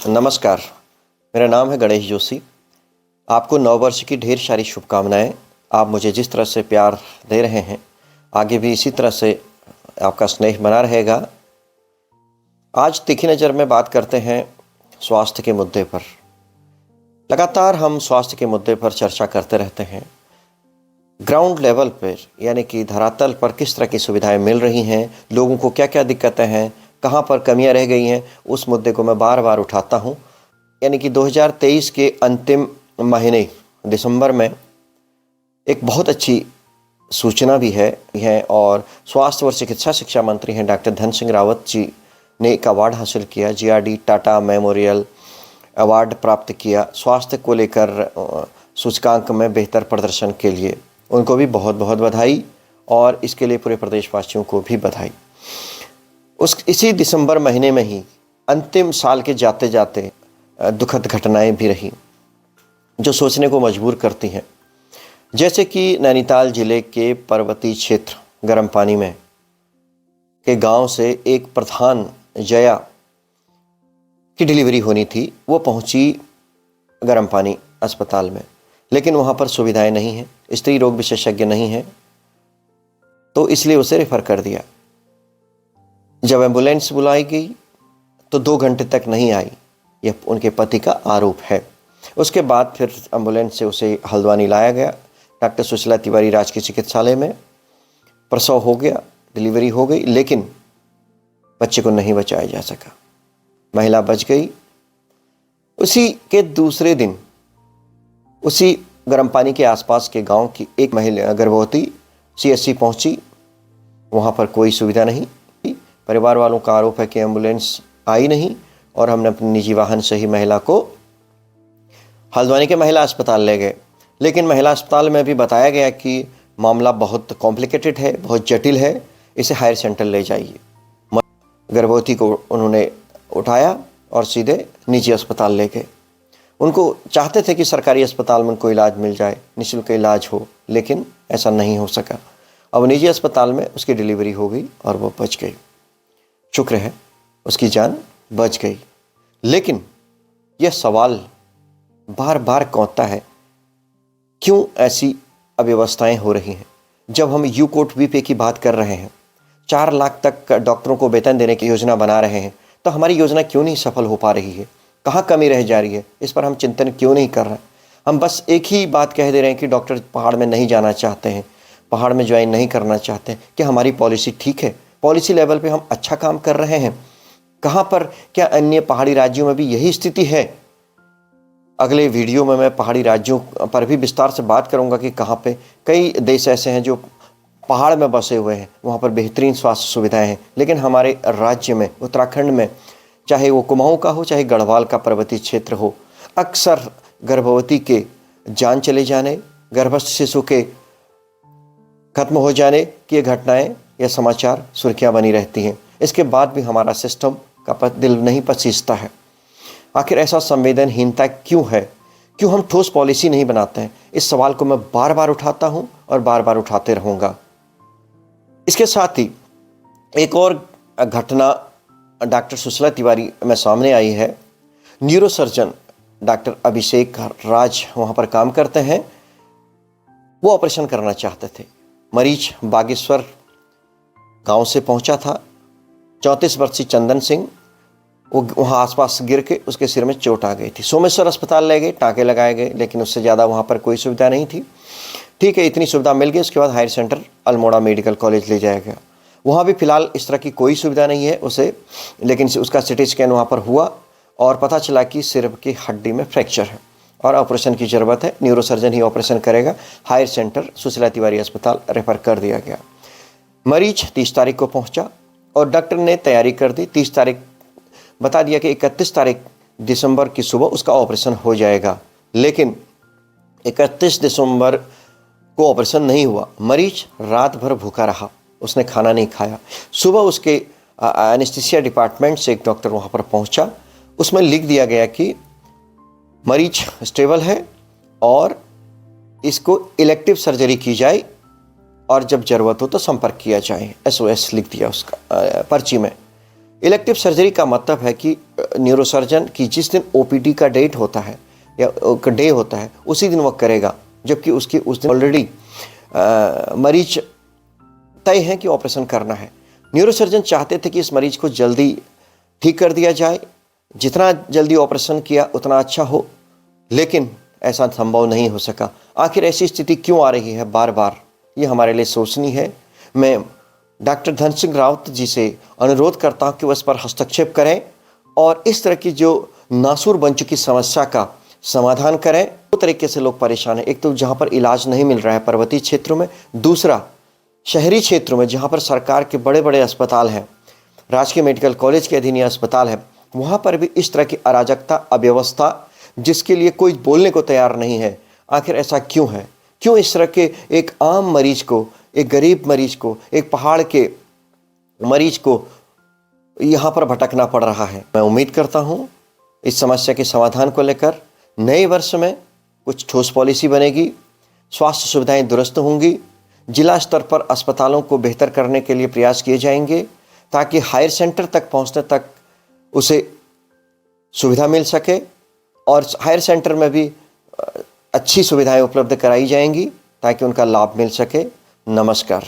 नमस्कार, मेरा नाम है गणेश जोशी। आपको नववर्ष की ढेर सारी शुभकामनाएँ। आप मुझे जिस तरह से प्यार दे रहे हैं, आगे भी इसी तरह से आपका स्नेह बना रहेगा। आज तिखी नज़र में बात करते हैं स्वास्थ्य के मुद्दे पर। लगातार हम स्वास्थ्य के मुद्दे पर चर्चा करते रहते हैं। ग्राउंड लेवल पर यानी कि धरातल पर किस तरह की सुविधाएं मिल रही हैं, लोगों को क्या-क्या दिक्कतें हैं, कहाँ पर कमियां रह गई हैं, उस मुद्दे को मैं बार-बार उठाता हूं। यानी कि 2023 के अंतिम महीने दिसंबर में एक बहुत अच्छी सूचना भी है और स्वास्थ्य और चिकित्सा शिक्षा मंत्री हैं डॉक्टर धन सिंह रावत जी ने एक अवार्ड हासिल किया, जीआरडी टाटा मेमोरियल अवार्ड प्राप्त किया स्वास्थ्य को लेकर सूचकांक में बेहतर प्रदर्शन के लिए। उनको भी बहुत बहुत बधाई और इसके लिए पूरे प्रदेशवासियों को भी बधाई। इसी दिसंबर महीने में ही अंतिम साल के जाते जाते दुखद घटनाएं भी रही जो सोचने को मजबूर करती हैं। जैसे कि नैनीताल जिले के पर्वतीय क्षेत्र गर्म पानी में के गांव से एक प्रधान जया की डिलीवरी होनी थी। वो पहुंची गर्म पानी अस्पताल में, लेकिन वहां पर सुविधाएं नहीं हैं, स्त्री रोग विशेषज्ञ नहीं हैं, तो इसलिए उसे रेफर कर दिया। जब एम्बुलेंस बुलाई गई तो 2 घंटे तक नहीं आई, यह उनके पति का आरोप है। उसके बाद फिर एम्बुलेंस से उसे हल्द्वानी लाया गया, डॉक्टर सुशीला तिवारी राजकीय चिकित्सालय में प्रसव हो गया, डिलीवरी हो गई, लेकिन बच्चे को नहीं बचाया जा सका। महिला बच गई। उसी के दूसरे दिन उसी गर्म पानी के आसपास के गांव की एक महिला गर्भवती सीएचसी पहुंची। वहां पर कोई सुविधा नहीं। परिवार वालों का आरोप है कि एम्बुलेंस आई नहीं और हमने अपने निजी वाहन से ही महिला को हल्द्वानी के महिला अस्पताल ले गए। लेकिन महिला अस्पताल में भी बताया गया कि मामला बहुत कॉम्प्लिकेटेड है, बहुत जटिल है, इसे हायर सेंटर ले जाइए। गर्भवती को उन्होंने उठाया और सीधे निजी अस्पताल ले गए। उनको चाहते थे कि सरकारी अस्पताल में उनको इलाज मिल जाए, निःशुल्क इलाज हो, लेकिन ऐसा नहीं हो सका। अब निजी अस्पताल में उसकी डिलीवरी हो गई और वो बच गई। शुक्र है उसकी जान बच गई। लेकिन यह सवाल बार बार कौंधता है, क्यों ऐसी अव्यवस्थाएं हो रही हैं? जब हम यू कोट वी पे की बात कर रहे हैं, 4 लाख तक डॉक्टरों को वेतन देने की योजना बना रहे हैं, तो हमारी योजना क्यों नहीं सफल हो पा रही है? कहाँ कमी रह जा रही है? इस पर हम चिंतन क्यों नहीं कर रहे? हम बस एक ही बात कह दे रहे हैं कि डॉक्टर पहाड़ में नहीं जाना चाहते हैं, पहाड़ में ज्वाइन नहीं करना चाहते हैं। क्या हमारी पॉलिसी ठीक है? पॉलिसी लेवल पे हम अच्छा काम कर रहे हैं? कहाँ पर, क्या अन्य पहाड़ी राज्यों में भी यही स्थिति है? अगले वीडियो में मैं पहाड़ी राज्यों पर भी विस्तार से बात करूंगा कि कहाँ पे कई देश ऐसे हैं जो पहाड़ में बसे हुए हैं, वहाँ पर बेहतरीन स्वास्थ्य सुविधाएं हैं, लेकिन हमारे राज्य में, उत्तराखंड में, चाहे वो कुमाऊं का हो, चाहे गढ़वाल का पर्वतीय क्षेत्र हो, अक्सर गर्भवती के जान चले जाने, गर्भस्थ शिशु के खत्म हो जाने की ये घटनाएं या समाचार सुर्खियां बनी रहती हैं। इसके बाद भी हमारा सिस्टम का दिल नहीं पसीजता है। आखिर ऐसा संवेदनहीनता क्यों है? क्यों हम ठोस पॉलिसी नहीं बनाते हैं? इस सवाल को मैं बार बार उठाता हूं और बार बार उठाते रहूंगा। इसके साथ ही एक और घटना डॉक्टर सुशीला तिवारी में सामने आई है। न्यूरोसर्जन डॉक्टर अभिषेक राज वहां पर काम करते हैं। वो ऑपरेशन करना चाहते थे। मरीज बागेश्वर गांव से पहुंचा था। 34 वर्षीय चंदन सिंह, वो वहाँ आसपास गिर के उसके सिर में चोट आ गई थी। सोमेश्वर अस्पताल ले गए, टाँके लगाए गए, लेकिन उससे ज़्यादा वहाँ पर कोई सुविधा नहीं थी। ठीक है, इतनी सुविधा मिल गई। उसके बाद higher centre Almora medical college ले जाया गया। वहाँ भी फिलहाल इस तरह की कोई सुविधा नहीं है उसे, लेकिन उसका सिटी स्कैन वहाँ पर हुआ और पता चला कि सिर की हड्डी में फ्रैक्चर है और ऑपरेशन की ज़रूरत है। न्यूरोसर्जन ही ऑपरेशन करेगा। हायर सेंटर सुशीला तिवारी अस्पताल रेफर कर दिया गया। मरीज 30 तारीख को पहुँचा और डॉक्टर ने तैयारी कर दी। 30 तारीख बता दिया कि 31 तारीख दिसंबर की सुबह उसका ऑपरेशन हो जाएगा, लेकिन 31 दिसंबर को ऑपरेशन नहीं हुआ। मरीज रात भर भूखा रहा, उसने खाना नहीं खाया। सुबह उसके एनेस्थीसिया डिपार्टमेंट से एक डॉक्टर वहाँ पर पहुँचा। उसमें लिख दिया गया कि मरीज स्टेबल है और इसको इलेक्टिव सर्जरी की जाए और जब ज़रूरत हो तो संपर्क किया जाए। SOS लिख दिया उसका पर्ची में। इलेक्टिव सर्जरी का मतलब है कि न्यूरोसर्जन की जिस दिन ओपीडी का डेट होता है या डे होता है उसी दिन वो करेगा, जबकि उसकी उस दिन ऑलरेडी मरीज तय है कि ऑपरेशन करना है। न्यूरोसर्जन चाहते थे कि इस मरीज को जल्दी ठीक कर दिया जाए, जितना जल्दी ऑपरेशन किया उतना अच्छा हो, लेकिन ऐसा संभव नहीं हो सका। आखिर ऐसी स्थिति क्यों आ रही है बार बार, ये हमारे लिए सोचनी है। मैं डॉक्टर धन सिंह रावत जी से अनुरोध करता हूँ कि वह इस पर हस्तक्षेप करें और इस तरह की जो नासूर बन चुकी समस्या का समाधान करें। दो तरीके से लोग परेशान हैं, एक तो जहाँ पर इलाज नहीं मिल रहा है पर्वतीय क्षेत्रों में, दूसरा शहरी क्षेत्रों में जहाँ पर सरकार के बड़े बड़े अस्पताल हैं, राजकीय मेडिकल कॉलेज के अधीन अस्पताल है, वहाँ पर भी इस तरह की अराजकता, अव्यवस्था, जिसके लिए कोई बोलने को तैयार नहीं है। आखिर ऐसा क्यों है? क्यों इस तरह के एक आम मरीज को, एक गरीब मरीज को, एक पहाड़ के मरीज को यहाँ पर भटकना पड़ रहा है? मैं उम्मीद करता हूँ इस समस्या के समाधान को लेकर नए वर्ष में कुछ ठोस पॉलिसी बनेगी, स्वास्थ्य सुविधाएं दुरुस्त होंगी, जिला स्तर पर अस्पतालों को बेहतर करने के लिए प्रयास किए जाएंगे ताकि हायर सेंटर तक पहुँचने तक उसे सुविधा मिल सके और हायर सेंटर में भी अच्छी सुविधाएं उपलब्ध कराई जाएंगी ताकि उनका लाभ मिल सके। नमस्कार।